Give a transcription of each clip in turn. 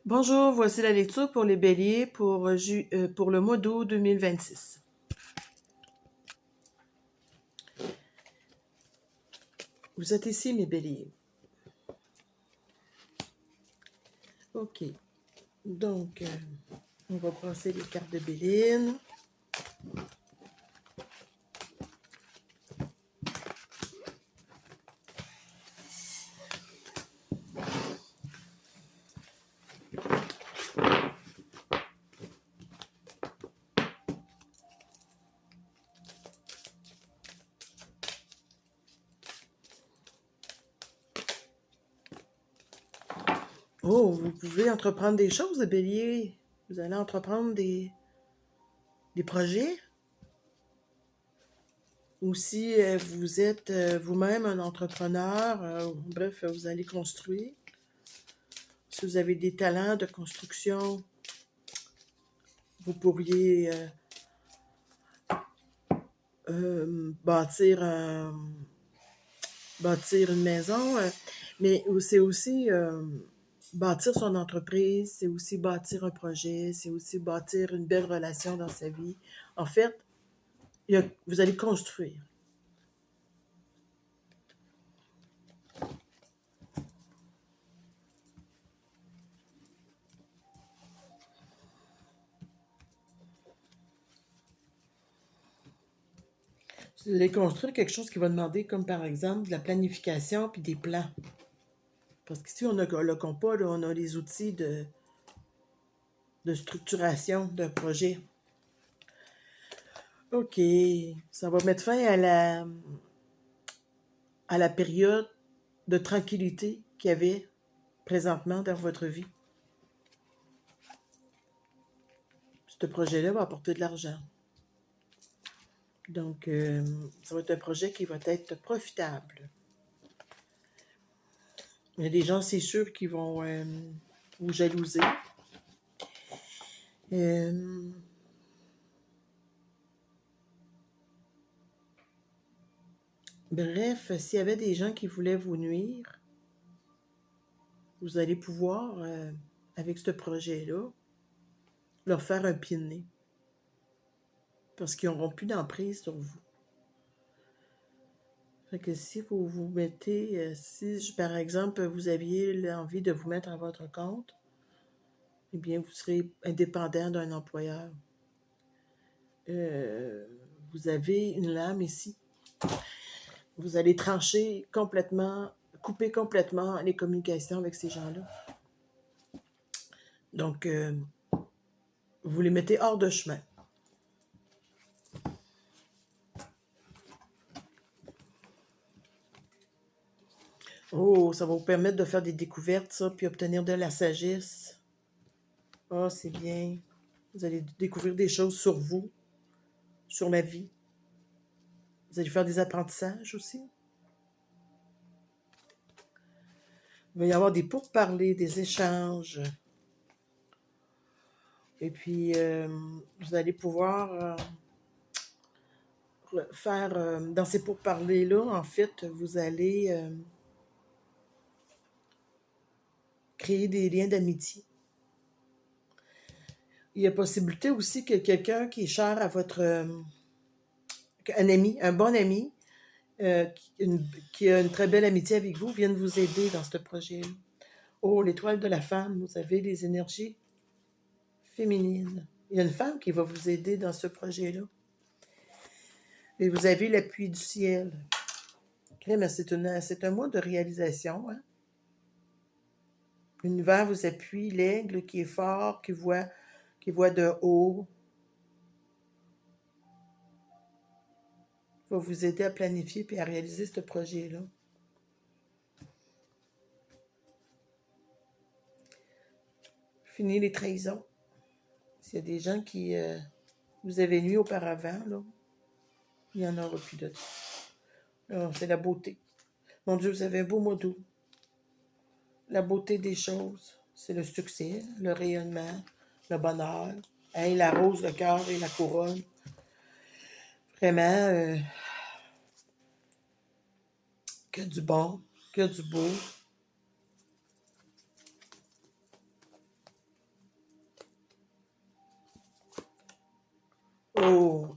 Bonjour, voici la lecture pour les béliers pour le mois d'août 2026. Vous êtes ici, mes béliers. OK. Donc, on va passer les cartes de Béline. Oh, vous pouvez entreprendre des choses, bélier. Vous allez entreprendre des projets. Ou si vous êtes vous-même un entrepreneur, bref, vous allez construire. Si vous avez des talents de construction, vous pourriez bâtir une maison, mais c'est aussi bâtir son entreprise, c'est aussi bâtir un projet, c'est aussi bâtir une belle relation dans sa vie. En fait, vous allez construire. Vous allez construire quelque chose qui va demander, comme par exemple, de la planification puis des plans. Parce qu'ici, on a le compas, là, on a les outils de structuration d'un projet. OK. Ça va mettre fin à la période de tranquillité qu'il y avait présentement dans votre vie. Ce projet-là va apporter de l'argent. Donc, ça va être un projet qui va être profitable. Il y a des gens, c'est sûr, qui vont vous jalouser. Bref, s'il y avait des gens qui voulaient vous nuire, vous allez pouvoir, avec ce projet-là, leur faire un pied de nez. Parce qu'ils n'auront plus d'emprise sur vous. Fait que si vous vous mettez, si par exemple vous aviez l'envie de vous mettre à votre compte, eh bien vous serez indépendant d'un employeur. Vous avez une lame ici. Vous allez trancher complètement, couper complètement les communications avec ces gens-là. Donc, vous les mettez hors de chemin. Oh, ça va vous permettre de faire des découvertes, ça, puis obtenir de la sagesse. Oh, c'est bien. Vous allez découvrir des choses sur vous, sur la vie. Vous allez faire des apprentissages aussi. Il va y avoir des pourparlers, des échanges. Et puis, vous allez pouvoir faire, dans ces pourparlers-là, en fait, vous allez créer des liens d'amitié. Il y a possibilité aussi que quelqu'un qui est cher à votre... un ami, un bon ami, qui a une très belle amitié avec vous, vienne vous aider dans ce projet-là. Oh, l'étoile de la femme, vous avez les énergies féminines. Il y a une femme qui va vous aider dans ce projet-là. Et vous avez l'appui du ciel. Mais c'est un mois de réalisation. Hein? L'univers vous appuie, l'aigle qui est fort, qui voit de haut, va vous aider à planifier et à réaliser ce projet-là. Fini les trahisons. S'il y a des gens qui vous avaient nuit auparavant, là, il n'y en aura plus de ça. C'est la beauté. Mon Dieu, vous avez un beau mot d'août. La beauté des choses, c'est le succès, le rayonnement, le bonheur. Hey, la rose, le cœur et la couronne. Vraiment, que du bon, que du beau.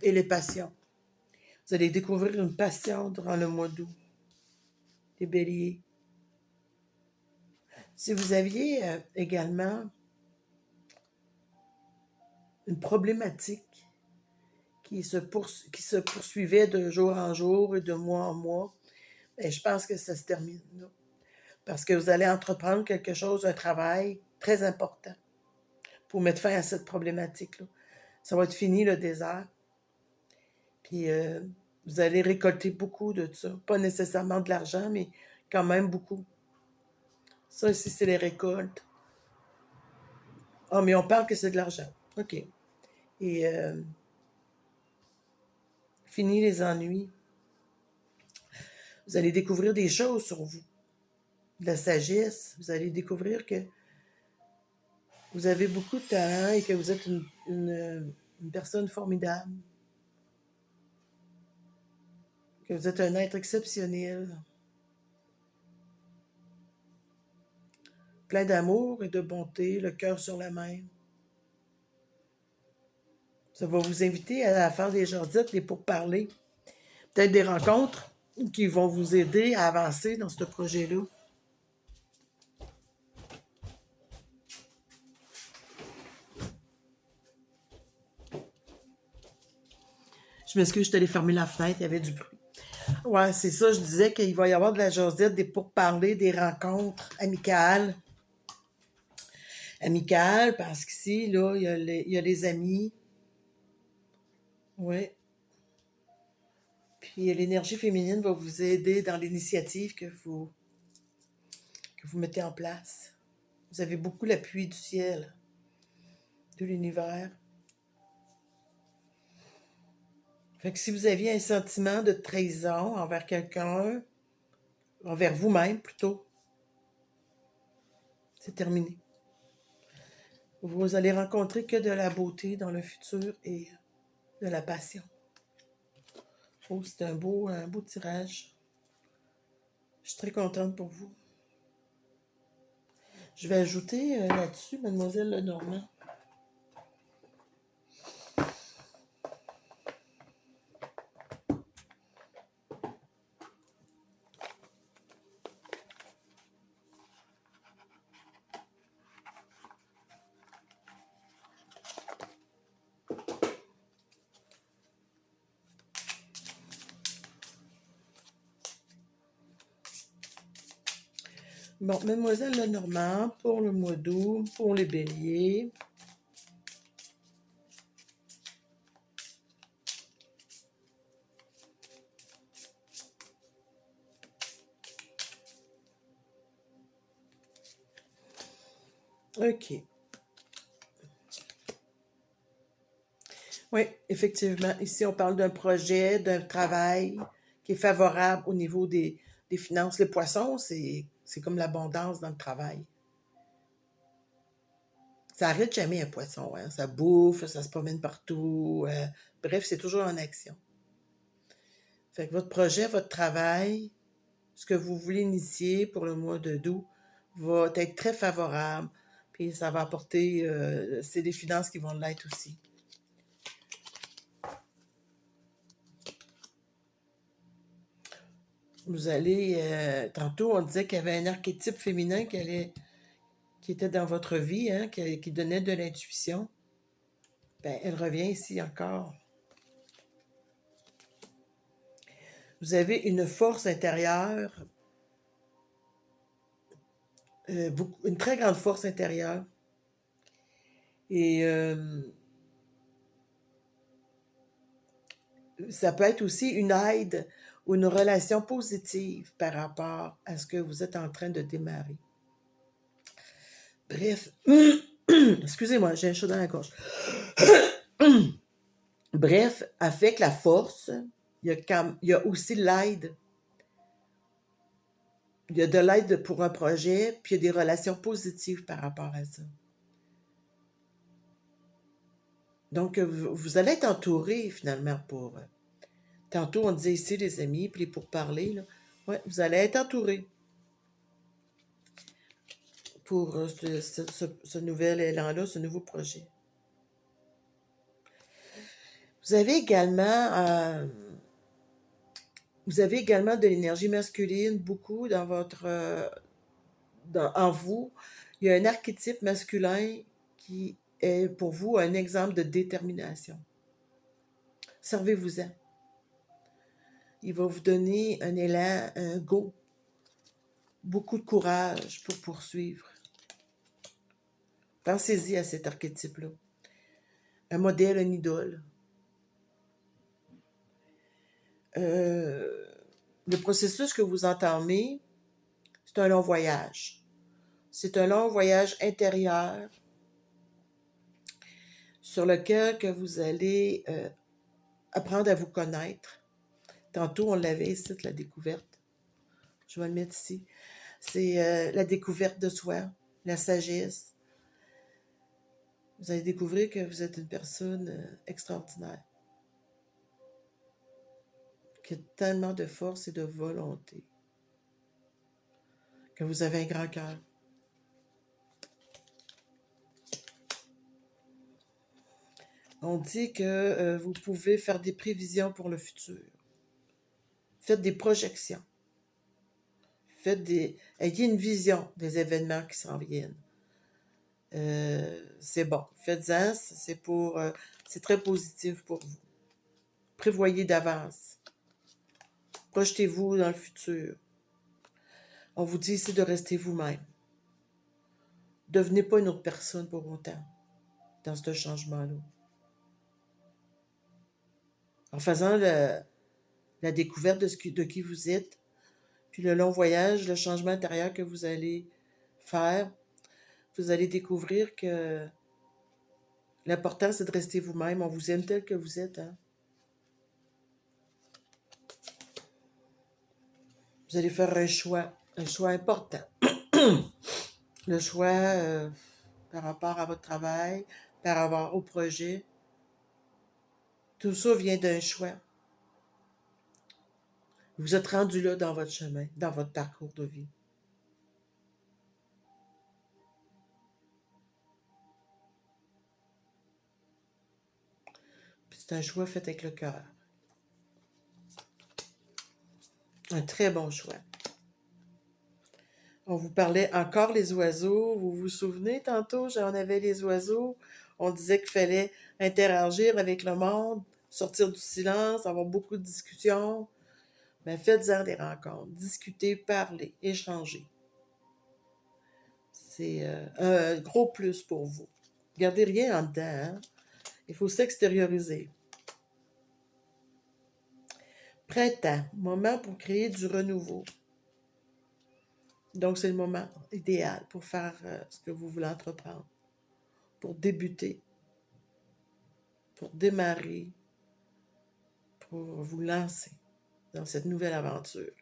et les passions. Vous allez découvrir une passion durant le mois d'août, les béliers. Si vous aviez également une problématique qui se poursuivait de jour en jour et de mois en mois, bien, je pense que ça se termine là. Parce que vous allez entreprendre quelque chose, un travail très important pour mettre fin à cette problématique-là. Ça va être fini le désert. Puis vous allez récolter beaucoup de ça. Pas nécessairement de l'argent, mais quand même beaucoup. Ça aussi, c'est les récoltes. Ah, mais on parle que c'est de l'argent. OK. Et fini les ennuis. Vous allez découvrir des choses sur vous. De la sagesse. Vous allez découvrir que vous avez beaucoup de talent et que vous êtes une personne formidable. Que vous êtes un être exceptionnel. Plein d'amour et de bonté, le cœur sur la main. Ça va vous inviter à faire des jardinettes, des pourparlers. Peut-être des rencontres qui vont vous aider à avancer dans ce projet-là. Je m'excuse, je suis allée fermer la fenêtre, il y avait du bruit. Ouais, c'est ça, je disais qu'il va y avoir de la jasette, des pourparlers, des rencontres amicales. Amicales, parce qu'ici, là, il y a les amis. Oui. Puis l'énergie féminine va vous aider dans l'initiative que vous mettez en place. Vous avez beaucoup l'appui du ciel, de l'univers. Fait que si vous aviez un sentiment de trahison envers quelqu'un, envers vous-même plutôt, c'est terminé. Vous allez rencontrer que de la beauté dans le futur et de la passion. Oh, c'est un beau tirage. Je suis très contente pour vous. Je vais ajouter là-dessus Mademoiselle Lenormand. Bon, Mademoiselle Lenormand, pour le mois d'août, pour les béliers. OK. Oui, effectivement. Ici, on parle d'un projet, d'un travail qui est favorable au niveau des finances. Les poissons, c'est comme l'abondance dans le travail. Ça n'arrête jamais un poisson, hein. Ça bouffe, ça se promène partout. Bref, c'est toujours en action. Fait que votre projet, votre travail, ce que vous voulez initier pour le mois d'août va être très favorable. Puis ça va apporter, c'est des finances qui vont l'être aussi. Vous allez, tantôt on disait qu'il y avait un archétype féminin qui était dans votre vie, hein, qui donnait de l'intuition. Ben, elle revient ici encore. Vous avez une force intérieure, une très grande force intérieure. Et ça peut être aussi une aide ou une relation positive par rapport à ce que vous êtes en train de démarrer. Bref, excusez-moi, j'ai un chaud dans la gorge. Bref, avec la force, il y a aussi l'aide. Il y a de l'aide pour un projet, puis il y a des relations positives par rapport à ça. Donc, vous allez être entouré finalement pour... tantôt, on disait ici les amis, puis les pourparlers. Ouais, vous allez être entouré pour ce nouvel élan-là, ce nouveau projet. Vous avez également de l'énergie masculine, beaucoup dans en vous. Il y a un archétype masculin qui est pour vous un exemple de détermination. Servez-vous-en. Il va vous donner un élan, un go, beaucoup de courage pour poursuivre. Pensez-y à cet archétype-là. Un modèle, une idole. Le processus que vous entamez, c'est un long voyage. C'est un long voyage intérieur sur lequel que vous allez apprendre à vous connaître. Tantôt, on l'avait ici, la découverte. Je vais le mettre ici. C'est la découverte de soi, la sagesse. Vous allez découvrir que vous êtes une personne extraordinaire, qui a tellement de force et de volonté, que vous avez un grand cœur. On dit que vous pouvez faire des prévisions pour le futur. Faites des projections. Ayez une vision des événements qui s'en viennent. C'est bon. Faites-en, c'est très positif pour vous. Prévoyez d'avance. Projetez-vous dans le futur. On vous dit ici de rester vous-même. Devenez pas une autre personne pour autant dans ce changement-là. En faisant la découverte de qui vous êtes, puis le long voyage, le changement intérieur que vous allez faire, vous allez découvrir que l'important, c'est de rester vous-même. On vous aime tel que vous êtes. Hein? Vous allez faire un choix important. Le choix par rapport à votre travail, par rapport au projet. Tout ça vient d'un choix. Vous êtes rendu là dans votre chemin, dans votre parcours de vie. Puis c'est un choix fait avec le cœur. Un très bon choix. On vous parlait encore les oiseaux. Vous vous souvenez tantôt, on avait les oiseaux. On disait qu'il fallait interagir avec le monde, sortir du silence, avoir beaucoup de discussions. Mais faites-en des rencontres. Discutez, parlez, échangez. C'est un gros plus pour vous. Gardez rien en dedans. Hein? Il faut s'extérioriser. Printemps, moment pour créer du renouveau. Donc, c'est le moment idéal pour faire ce que vous voulez entreprendre, pour débuter, pour démarrer, pour vous lancer dans cette nouvelle aventure.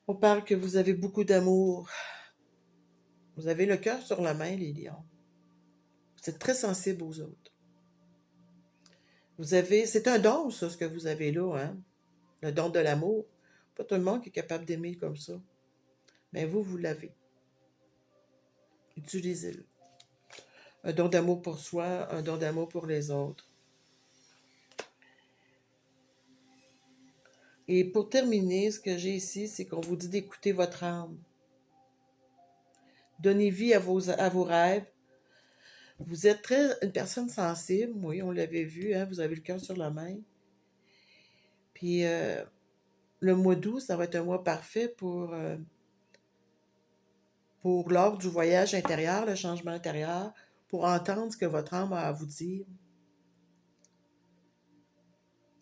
On parle que vous avez beaucoup d'amour. Vous avez le cœur sur la main, les lions. Vous êtes très sensibles aux autres. C'est un don, ça, ce que vous avez là, hein? Le don de l'amour. Pas tout le monde qui est capable d'aimer comme ça. Mais vous l'avez. Utilisez-le. Un don d'amour pour soi, un don d'amour pour les autres. Et pour terminer, ce que j'ai ici, c'est qu'on vous dit d'écouter votre âme. Donnez vie à vos rêves. Vous êtes une personne sensible, oui, on l'avait vu, hein, vous avez le cœur sur la main. Puis le mois d'août, ça va être un mois parfait pour lors du voyage intérieur, le changement intérieur, pour entendre ce que votre âme a à vous dire.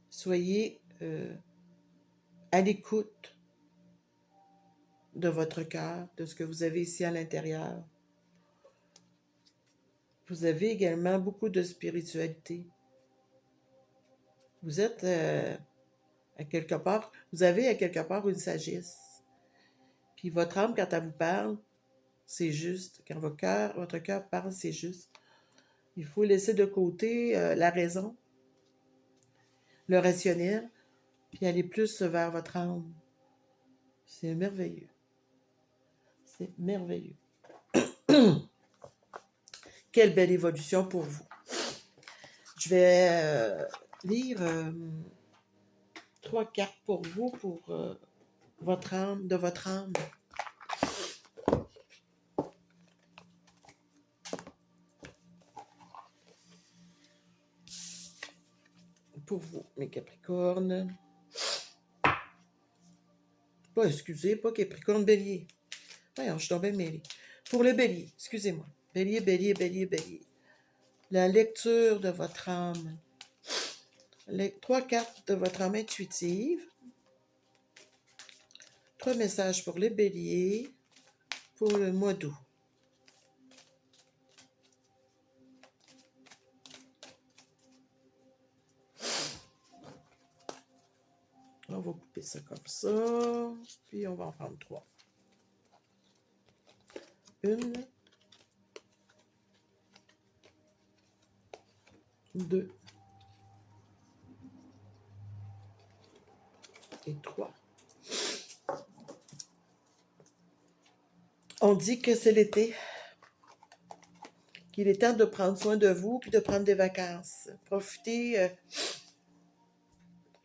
Soyez à l'écoute de votre cœur, de ce que vous avez ici à l'intérieur. Vous avez également beaucoup de spiritualité. Vous êtes à quelque part, vous avez à quelque part une sagesse. Puis votre âme, quand elle vous parle, c'est juste. Quand votre cœur parle, c'est juste. Il faut laisser de côté la raison, le rationnel, puis aller plus vers votre âme. C'est merveilleux. C'est merveilleux. Quelle belle évolution pour vous. Je vais lire 3 cartes pour vous, pour votre âme, de votre âme. Pour vous, mes Capricornes. Excusez, pas Capricorne, Bélier. Voyons, je suis tombée mêlée. Pour le Bélier, excusez-moi. Bélier, Bélier, Bélier, Bélier. La lecture de votre âme. Les 3 cartes de votre âme intuitive. 3 messages pour les Béliers pour le mois d'août. On va couper ça comme ça. Puis on va en prendre 3. 1, 2 et 3. On dit que c'est l'été, qu'il est temps de prendre soin de vous puis de prendre des vacances. Profitez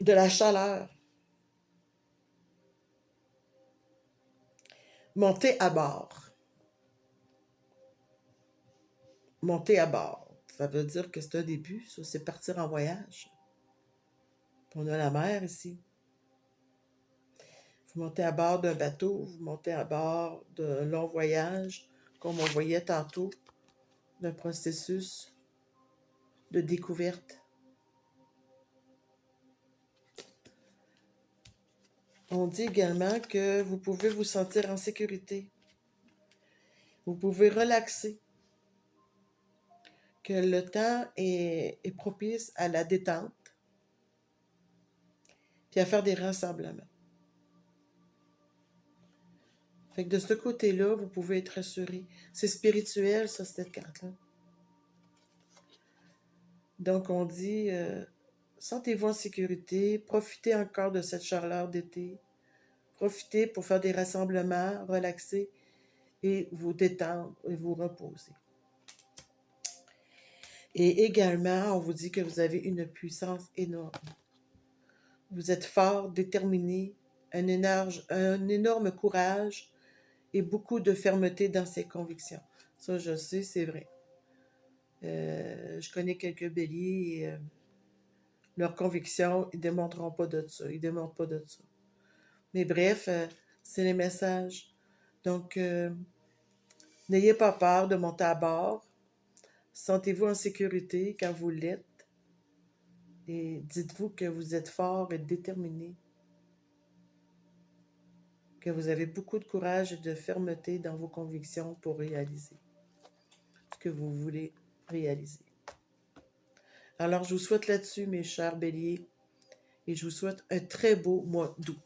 de la chaleur. Montez à bord. Montez à bord. Ça veut dire que c'est un début, ça, c'est partir en voyage. On a la mer ici. Vous montez à bord d'un bateau, vous montez à bord d'un long voyage, comme on voyait tantôt, d'un processus de découverte. On dit également que vous pouvez vous sentir en sécurité. Vous pouvez relaxer. Que le temps est propice à la détente, puis à faire des rassemblements. Fait que de ce côté-là, vous pouvez être rassuré. C'est spirituel, ça, cette carte-là. Donc, on dit, sentez-vous en sécurité, profitez encore de cette chaleur d'été, profitez pour faire des rassemblements, relaxer et vous détendre et vous reposer. Et également, on vous dit que vous avez une puissance énorme. Vous êtes fort, déterminé, un énorme courage et beaucoup de fermeté dans ses convictions. Ça, je sais, c'est vrai. Je connais quelques béliers et leurs convictions, ils ne démontreront pas de ça. Ils ne démontrent pas de ça. Mais bref, c'est les messages. Donc, n'ayez pas peur de monter à bord. Sentez-vous en sécurité quand vous l'êtes. Et dites-vous que vous êtes fort et déterminé. Que vous avez beaucoup de courage et de fermeté dans vos convictions pour réaliser ce que vous voulez réaliser. Alors, je vous souhaite là-dessus, mes chers béliers, et je vous souhaite un très beau mois d'août.